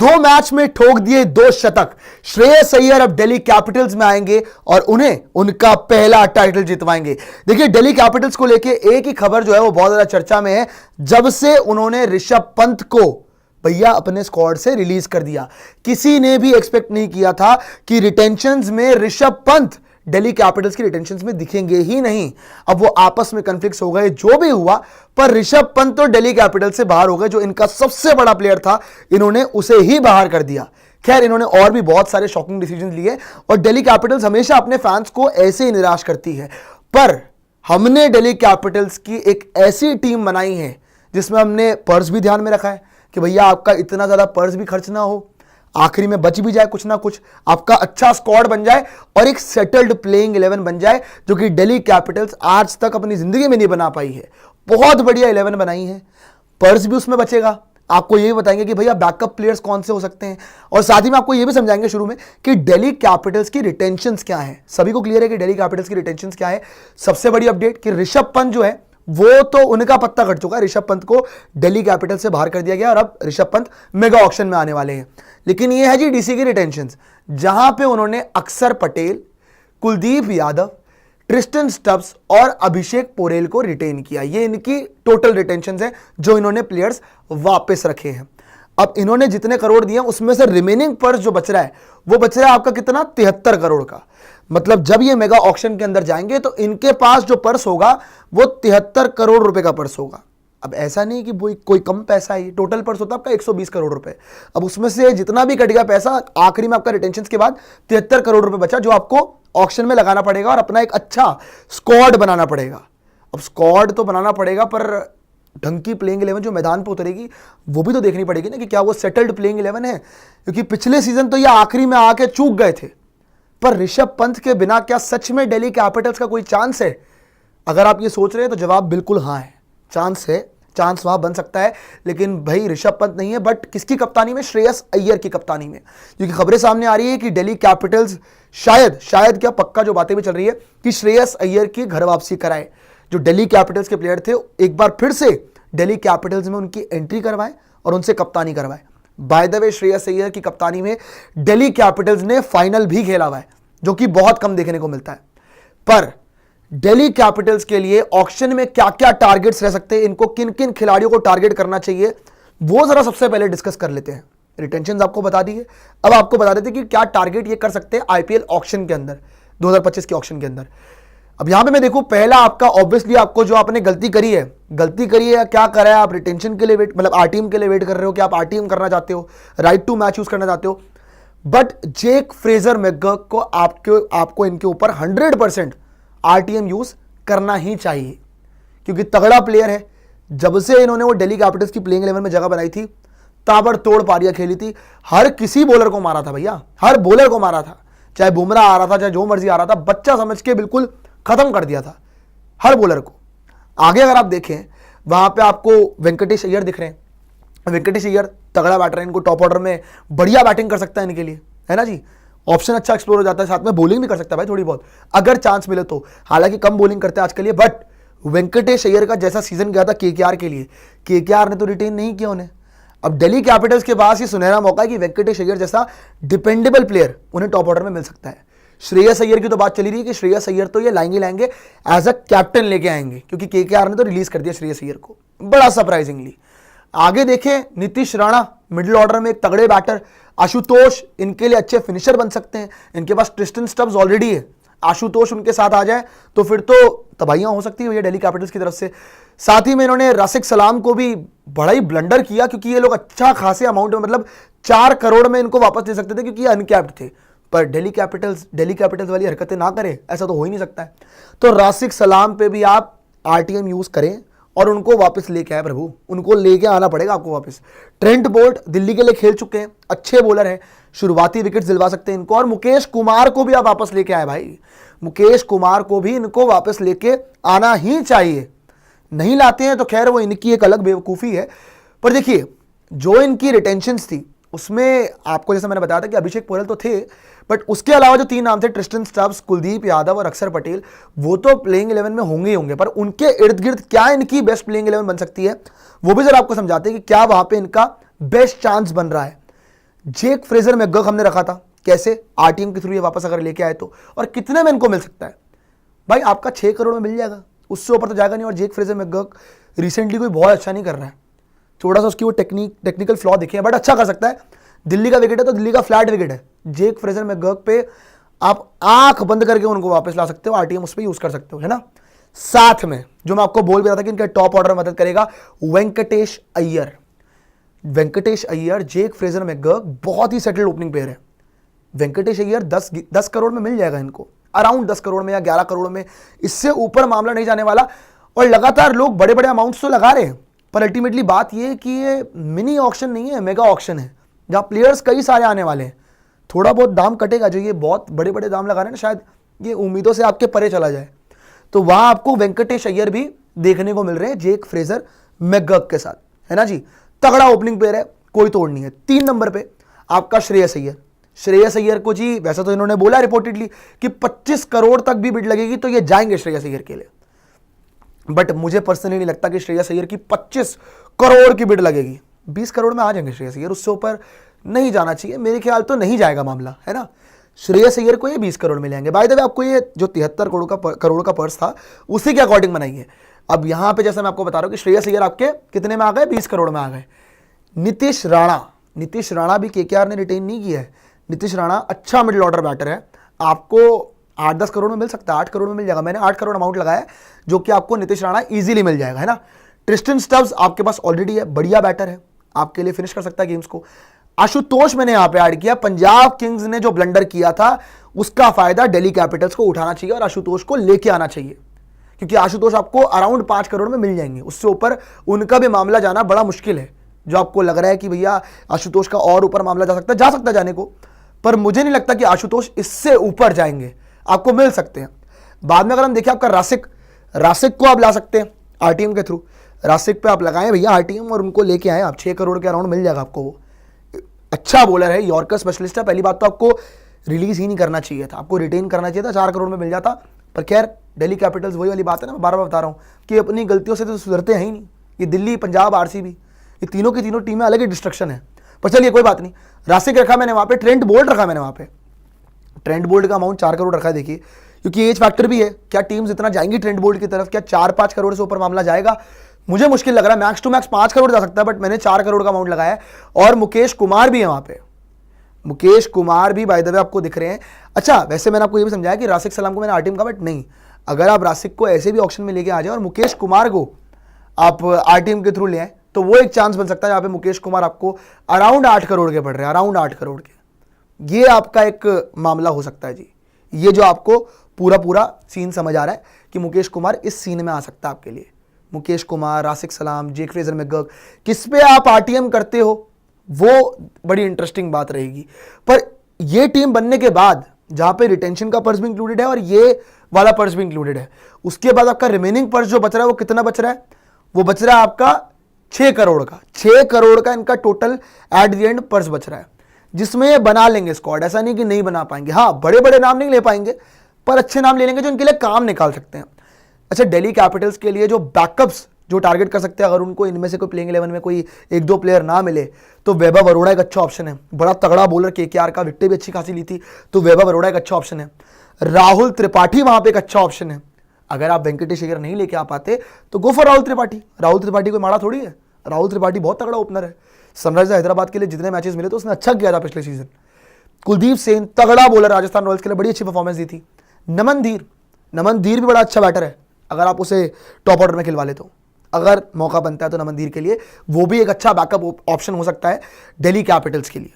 2 match में ठोक दिए 2 शतक। श्रेयस अय्यर अब दिल्ली कैपिटल्स में आएंगे और उन्हें उनका पहला टाइटल जितवाएंगे। देखिए, दिल्ली कैपिटल्स को लेके एक ही खबर जो है वो बहुत ज्यादा चर्चा में है, जब से उन्होंने ऋषभ पंत को भैया अपने स्क्वाड से रिलीज कर दिया। किसी ने भी एक्सपेक्ट नहीं किया था कि रिटेंशंस में ऋषभ पंत दिल्ली कैपिटल्स की रिटेंशंस में दिखेंगे ही नहीं। अब वो आपस में कॉन्फ्लिक्ट्स हो गए, जो भी हुआ, पर ऋषभ पंत तो दिल्ली कैपिटल्स से बाहर हो गए। जो इनका सबसे बड़ा प्लेयर था, इन्होंने उसे ही बाहर कर दिया। खैर, इन्होंने और भी बहुत सारे शॉकिंग डिसीजन लिए और दिल्ली कैपिटल्स हमेशा अपने फैंस को ऐसे ही निराश करती है। पर हमने दिल्ली कैपिटल्स की एक ऐसी टीम बनाई है जिसमें हमने पर्स भी ध्यान में रखा है कि भैया आपका इतना ज्यादा पर्स भी खर्च ना हो, आखिरी में बच भी जाए कुछ ना कुछ, आपका अच्छा स्क्वाड बन जाए और एक सेटल्ड प्लेइंग 11 बन जाए, जो कि दिल्ली कैपिटल्स आज तक अपनी जिंदगी में नहीं बना पाई है। बहुत बढ़िया 11 बनाई है, पर्स भी उसमें बचेगा। आपको ये भी बताएंगे कि भैया बैकअप प्लेयर्स कौन से हो सकते हैं, और साथ ही में आपको ये भी समझाएंगे शुरू में कि दिल्ली कैपिटल्स की रिटेंशंस क्या है। सभी को क्लियर है कि दिल्ली कैपिटल्स की रिटेंशंस क्या है। सबसे बड़ी अपडेट कि ऋषभ पंत जो है वो तो उनका पत्ता कट चुका है। ऋषभ पंत को दिल्ली कैपिटल से बाहर कर दिया गया और अब ऋषभ पंत मेगा ऑक्शन में आने वाले हैं। लेकिन ये है जी डीसी की रिटेंशंस, जहां पे उन्होंने अक्षर पटेल, कुलदीप यादव, ट्रिस्टन स्टब्स और अभिषेक पोरेल को रिटेन किया। ये इनकी टोटल रिटेंशंस है जो इन्होंने प्लेयर्स वापस रखे हैं। अब इन्होंने जितने करोड़ दिए उसमें से रिमेनिंग पर्स जो बच रहा है वो बच रहा है आपका कितना, 73 करोड़ का। मतलब जब ये मेगा ऑक्शन के अंदर जाएंगे तो इनके पास जो पर्स होगा वो 73 करोड़ रुपए का पर्स होगा। अब ऐसा नहीं कि कोई कम पैसा है, टोटल पर्स होता है आपका 120 करोड़ रुपए। अब उसमें से जितना भी कट गया पैसा, आखिरी में आपका रिटेंशन के बाद 73 करोड़ रुपए बचा, जो आपको ऑक्शन में लगाना पड़ेगा और अपना एक अच्छा स्क्वाड बनाना पड़ेगा। अब स्क्वाड तो बनाना पड़ेगा, पर ढंग की प्लेइंग 11 जो मैदान पर उतरेगी वो भी तो देखनी पड़ेगी ना कि क्या वो सेटल्ड प्लेइंग 11 है। क्योंकि पिछले सीजन तो ये आखिरी में आके चूक गए थे, पर ऋषभ पंत के बिना क्या सच में दिल्ली कैपिटल्स का कोई चांस है? अगर आप ये सोच रहे हैं तो जवाब बिल्कुल हाँ है, चांस है, चांस वहां बन सकता है। लेकिन भाई ऋषभ पंत नहीं है, बट किसकी कप्तानी में? श्रेयस अय्यर की कप्तानी में। क्योंकि खबरें सामने आ रही है कि दिल्ली कैपिटल्स शायद क्या पक्का जो बातें भी चल रही है कि श्रेयस अय्यर की घर वापसी कराए। जो दिल्ली कैपिटल्स के प्लेयर थे एक बार फिर से दिल्ली कैपिटल्स में उनकी एंट्री करवाएं और उनसे कप्तानी करवाएं। By the way, Shreyas Iyer की कप्तानी में दिल्ली कैपिटल्स ने फाइनल भी खेला हुआ है, जो कि बहुत कम देखने को मिलता है। पर दिल्ली कैपिटल्स के लिए ऑक्शन में क्या क्या टारगेट्स रह सकते हैं, इनको किन किन खिलाड़ियों को टारगेट करना चाहिए, वो जरा सबसे पहले डिस्कस कर लेते हैं। रिटेंशन आपको बता दी है, अब आपको बता देते हैं कि क्या टारगेट ये कर सकते हैं आईपीएल ऑक्शन के अंदर, 2025 के ऑक्शन के अंदर। अब यहां पे मैं देखूं, पहला आपका ऑब्वियसली आपको जो आपने गलती करी है या क्या करा है, आप रिटेंशन के लिए वेट, मतलब आरटीएम के लिए वेट कर रहे हो कि आप आरटीएम करना चाहते हो, राइट टू मैच यूज करना चाहते हो। बट जेक फ्रेजर मैकगर्क को आपको इनके ऊपर 100% आरटीएम यूज करना ही चाहिए, क्योंकि तगड़ा प्लेयर है। जब से इन्होंने वो दिल्ली कैपिटल्स की प्लेइंग 11 में जगह बनाई थी, ताबड़तोड़ पारियां खेली थी, हर किसी बॉलर को मारा था भैया, हर बॉलर को मारा था, चाहे बुमराह आ रहा था, चाहे जो मर्जी आ रहा था, बच्चा समझ के बिल्कुल खत्म कर दिया था हर बॉलर को। आगे अगर आप देखें, वहां पे आपको वेंकटेश अय्यर दिख रहे हैं। वेंकटेश अय्यर तगड़ा बैटर है, इनको टॉप ऑर्डर में बढ़िया बैटिंग कर सकता है इनके लिए, है ना जी। ऑप्शन अच्छा एक्सप्लोर हो जाता है, साथ में बॉलिंग भी कर सकता है भाई थोड़ी बहुत, अगर चांस मिले तो। हालांकि कम बॉलिंग करते हैं आज के लिए, बट वेंकटेश अय्यर का जैसा सीजन गया था केकेआर के लिए, केकेआर ने तो रिटेन नहीं किया उन्हें। अब दिल्ली कैपिटल्स के पास ये सुनहरा मौका है कि वेंकटेश अय्यर जैसा डिपेंडेबल प्लेयर उन्हें टॉप ऑर्डर में मिल सकता है। श्रेयस अय्यर की तो बात चली रही है कि श्रेयस अय्यर तो ये लाएंगे एज अ कैप्टन लेके आएंगे, क्योंकि केकेआर ने तो रिलीज कर दिया श्रेयस अय्यर को, बड़ा सरप्राइजिंगली। आगे देखें, नीतीश राणा मिडिल ऑर्डर में एक तगड़े बैटर, आशुतोष इनके लिए अच्छे फिनिशर बन सकते हैं। इनके पास ट्रिस्टन स्टब्स ऑलरेडी है, आशुतोष उनके साथ आ जाए तो फिर तो तबाहियां हो सकती है भैया दिल्ली कैपिटल्स की तरफ से। साथ ही में इन्होंने राशिक सलाम को भी बड़ा ही ब्लंडर किया, क्योंकि ये लोग अच्छा खासे अमाउंट में, मतलब 4 करोड़ में इनको वापस दे सकते थे, क्योंकि ये अनकैप्ड थे। पर दिल्ली कैपिटल्स वाली हरकतें ना करे, ऐसा तो हो ही नहीं सकता है। तो राशिक सलाम पे भी आप आरटीएम यूज करें और उनको वापस लेके आए प्रभु, उनको लेके आना पड़ेगा आपको वापस। ट्रेंट बोल्ट दिल्ली के लिए खेल चुके हैं, अच्छे बॉलर हैं, शुरुआती विकेट्स दिलवा सकते हैं इनको। और मुकेश कुमार को भी आप वापस लेके आए भाई, मुकेश कुमार को भी इनको वापस लेके आना ही चाहिए। नहीं लाते हैं तो खैर वो इनकी एक अलग बेवकूफ़ी है। पर देखिए, जो इनकी रिटेंशंस थी उसमें आपको जैसे मैंने बताया था कि अभिषेक पोरेल तो थे, बट उसके अलावा जो 3 नाम थे, ट्रिस्टन स्टब्स, कुलदीप यादव और अक्षर पटेल, वो तो प्लेइंग 11 में होंगे ही होंगे। पर उनके इर्द गिर्द क्या इनकी बेस्ट प्लेइंग 11 बन सकती है, वो भी जरा आपको समझाते हैं कि क्या वहां पे इनका बेस्ट चांस बन रहा है। जेक फ्रेजर मैकगर्क हमने रखा था, कैसे? आरटीएम के थ्रू ये वापस अगर लेके आए तो, और कितने में इनको मिल सकता है भाई? आपका 6 करोड़ में मिल जाएगा, उससे ऊपर तो जाएगा नहीं। और जेक फ्रेजर मैकगर्क रिसेंटली कोई बहुत अच्छा नहीं कर रहा है, थोड़ा सा उसकी वो टेक्निकल फ्लॉ दिखे हैं, बट अच्छा कर सकता है। दिल्ली का विकेट है तो दिल्ली का फ्लैट विकेट है, जेक फ्रेजर मैकगर्क पे आप आंख बंद करके उनको वापस ला सकते हो, आरटीएम उस पर यूज कर सकते हो, है ना। साथ में जो मैं आपको बोल भी रहा था कि इनके टॉप ऑर्डर में मदद करेगा Venkatesh Iyer. Venkatesh Iyer, Jake Fraser McGurk बहुत ही सेटल्ड ओपनिंग पेयर है। वेंकटेश अय्यर 10 करोड़ में मिल जाएगा इनको, अराउंड 10 करोड़ में या 11 करोड़ में, इससे ऊपर मामला नहीं जाने वाला। और लगातार लोग बड़े बड़े अमाउंट्स तो लगा रहे हैं, पर अल्टीमेटली बात यह है कि ये मिनी ऑक्शन नहीं है, मेगा ऑक्शन है, जहां प्लेयर्स कई सारे आने वाले हैं। थोड़ा बहुत दाम कटेगा, जो ये बहुत बड़े बड़े दाम लगा रहे हैं ना, शायद ये उम्मीदों से आपके परे चला जाए, तो वहां आपको वेंकटेश अय्यर भी देखने को मिल रहे हैं जेक फ्रेजर मैकगर्क के साथ, है ना जी। तगड़ा ओपनिंग पेयर है, कोई तोड़ नहीं है। 3 नंबर पे आपका श्रेयस अय्यर। श्रेयस अय्यर को जी वैसे तो इन्होंने बोला रिपोर्टेडली कि 25 करोड़ तक भी बिड लगेगी तो ये जाएंगे श्रेयस अय्यर के लिए, बट मुझे पर्सनली नहीं लगता कि श्रेयस अय्यर की 25 करोड़ की बिड लगेगी। 20 करोड़ में आ जाएंगे श्रेयस अय्यर, उससे ऊपर नहीं जाना चाहिए, मेरे ख्याल तो नहीं जाएगा मामला, है ना। श्रेयस अय्यर को ये 20 करोड़ में लेंगे। बाय द वे आपको ये जो 73 करोड़ का पर्स था उसी के अकॉर्डिंग बनाइए। अब यहां पे जैसे मैं आपको बता रहा हूं कि श्रेयस अय्यर आपके कितने में आ गए? 20 करोड़ में आ गए। नीतीश राणा भी केकेआर ने रिटेन नहीं किया है। नीतीश राणा अच्छा मिडिल ऑर्डर बैटर है, आपको 8-10 करोड़ में मिल सकता है, 8 करोड़ में मिल जाएगा। मैंने 8 करोड़ अमाउंट लगाया है, जो कि आपको नीतीश राणा इजीली मिल जाएगा, है ना। ट्रिस्टन स्टब्स आपके पास ऑलरेडी है, बढ़िया बैटर है, आपके लिए फिनिश कर सकता है गेम्स को। आशुतोष मैंने यहां पे ऐड किया। पंजाब किंग्स ने जो ब्लंडर किया था उसका फायदा दिल्ली कैपिटल्स को उठाना चाहिए और आशुतोष को लेके आना चाहिए, क्योंकि आशुतोष आपको अराउंड 5 करोड़ में मिल जाएंगे, उससे ऊपर उनका भी मामला जाना बड़ा मुश्किल है। जो आपको लग रहा है कि भैया आशुतोष का और ऊपर मामला जा सकता है जाने को, पर मुझे नहीं लगता कि आशुतोष इससे ऊपर जाएंगे, आपको मिल सकते हैं। बाद में अगर हम देखें आपका रासिक को आप ला सकते हैं आरटीएम के थ्रू, रासिक पे आप लगाएं भैया आरटीएम और उनको लेके आए आप, 6 करोड़ के अराउंड मिल जाएगा आपको। वो अच्छा बॉलर है, यॉर्कर स्पेशलिस्ट है। पहली बात तो आपको रिलीज ही नहीं करना चाहिए था, आपको रिटेन करना चाहिए था, 4 करोड़ में मिल जाता। पर खैर दिल्ली कैपिटल्स, वही वाली बात है ना, मैं बार बार बता रहा हूँ कि अपनी गलतियों से तो सुधरते हैं ही नहीं। ये दिल्ली, पंजाब, आरसीबी, ये तीनों की तीनों टीमें अलग ही डिस्ट्रक्शन है। पर चलिए कोई बात नहीं, रासिक रखा मैंने वहाँ पे, ट्रेंट बोल्ट रखा मैंने वहाँ पे। ट्रेंट बोल्ट का अमाउंट 4 करोड़ रखा है, देखिए, क्योंकि एज फैक्टर भी है। क्या टीम्स इतना जाएंगी ट्रेंट बोल्ट की तरफ? क्या 4-5 करोड़ से ऊपर मामला जाएगा? मुझे मुश्किल लग रहा है। मैक्स टू मैक्स 5 करोड़ जा सकता है, बट मैंने 4 करोड़ का अमाउंट लगाया है। और मुकेश कुमार भी है वहाँ पे, मुकेश कुमार भी बाय द वे आपको दिख रहे हैं। अच्छा, वैसे मैंने आपको ये भी समझाया कि रासिक सलाम को मैंने आरटीएम का, बट नहीं, अगर आप रासिक को ऐसे भी ऑप्शन में लेके आ जाए और मुकेश कुमार को आप आरटीएम के थ्रू ले आए, तो वो एक चांस बन सकता है। यहाँ पे मुकेश कुमार आपको अराउंड 8 करोड़ के पड़ रहे हैं, अराउंड 8 करोड़ के। ये आपका एक मामला हो सकता है जी। ये जो आपको पूरा सीन समझ आ रहा है कि मुकेश कुमार इस सीन में आ सकता है आपके लिए। मुकेश कुमार, रासिक सलाम, जेक फ्रेजर मैकगर्क, किस पे आप आरटीएम करते हो वो बड़ी इंटरेस्टिंग बात रहेगी। पर ये टीम बनने के बाद जहां पे रिटेंशन का पर्स भी इंक्लूडेड है और ये वाला पर्स भी इंक्लूडेड है, उसके बाद आपका रिमेनिंग पर्स जो बच रहा है वो कितना बच रहा है? वो बच रहा है आपका 6 करोड़ का। 6 करोड़ का इनका total at the end purse बच रहा है, जिसमें ये बना लेंगे स्क्वाड। ऐसा नहीं कि नहीं बना पाएंगे, हाँ बड़े बड़े नाम नहीं ले पाएंगे, पर अच्छे नाम ले लेंगे जो इनके लिए काम निकाल सकते हैं। अच्छा, दिल्ली कैपिटल्स के लिए जो बैकअप्स जो टारगेट कर सकते हैं, अगर उनको इनमें से कोई प्लेइंग 11 में कोई 1-2 प्लेयर ना मिले, तो वैभव अरोड़ा एक अच्छा ऑप्शन है। बड़ा तगड़ा बॉलर, केकेआर का, विकेटें भी अच्छी खासी ली थी, तो वैभव अरोड़ा एक अच्छा ऑप्शन है। राहुल त्रिपाठी वहां पे एक अच्छा ऑप्शन है। अगर आप वेंकटेश अय्यर नहीं लेके आ पाते तो गो फॉर राहुल त्रिपाठी। राहुल त्रिपाठी कोई माड़ा थोड़ी है, राहुल त्रिपाठी बहुत तगड़ा ओपनर है। सनराइजर्स हैदराबाद के लिए जितने मैचेस मिले तो उसने अच्छा किया था पिछले सीजन। कुलदीप सेन तगड़ा बॉलर, राजस्थान रॉयल्स के लिए बड़ी अच्छी परफॉर्मेंस दी थी। नमन धीर भी बड़ा अच्छा बैटर है, अगर आप उसे टॉप ऑर्डर में खिलवा ले तो, अगर मौका बनता है तो नमन धीर के लिए वो भी एक अच्छा बैकअप ऑप्शन हो सकता है दिल्ली कैपिटल्स के लिए।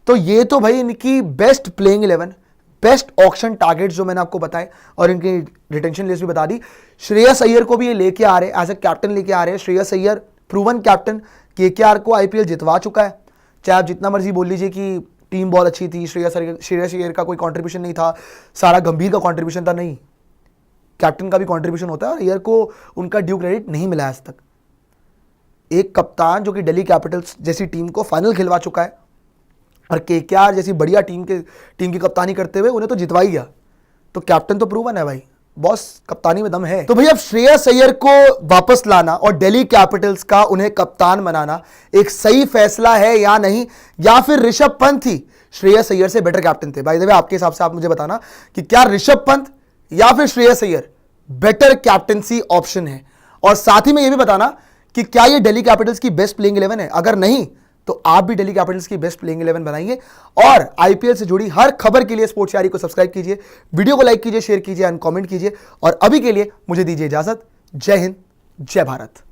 तो ये तो भाई इनकी best playing 11, best auction targets जो मैंने आपको बताए और इनकी रिटेंशन लिस्ट भी बता दी। श्रेयस अय्यर को भी ये लेके आ रहे हैं, एज ए कैप्टन लेके आ रहे हैं। Shreyas Iyer proven captain, KKR को आईपीएल जितवा चुका है। चाहे आप जितना मर्जी बोल लीजिए कि टीम बहुत अच्छी थी, श्रेयस अय्यर का कोई कंट्रीब्यूशन नहीं था, सारा गंभीर का कंट्रीब्यूशन था, नहीं, कैप्टन का भी कंट्रीब्यूशन होता है और अय्यर को उनका ड्यू क्रेडिट नहीं मिला आज तक। एक कप्तान जो कि दिल्ली कैपिटल्स जैसी टीम को फाइनल खिलवा चुका है और केकेआर जैसी बढ़िया टीम की कप्तानी करते हुए उन्हें तो जितवा ही गया, तो कैप्टन तो प्रूवन है भाई। बॉस कप्तानी में दम है। तो भैया अब श्रेयस अय्यर को वापस लाना और दिल्ली कैपिटल्स का उन्हें कप्तान बनाना एक सही फैसला है या नहीं, या फिर ऋषभ पंत ही श्रेयस अय्यर से बेटर कैप्टन थे? भाई आपके हिसाब से आप मुझे बताना कि क्या ऋषभ पंत या फिर Shreyas Iyer better captaincy option है, और साथ ही में यह भी बताना कि क्या ये दिल्ली कैपिटल्स की बेस्ट प्लेइंग 11 है। अगर नहीं तो आप भी दिल्ली कैपिटल्स की बेस्ट प्लेइंग 11 बनाइए, और आईपीएल से जुड़ी हर खबर के लिए स्पोर्ट्स यारी को सब्सक्राइब कीजिए, वीडियो को लाइक कीजिए, शेयर कीजिए एंड कमेंट कीजिए। और अभी के लिए मुझे दीजिए इजाजत। जय हिंद, जय भारत।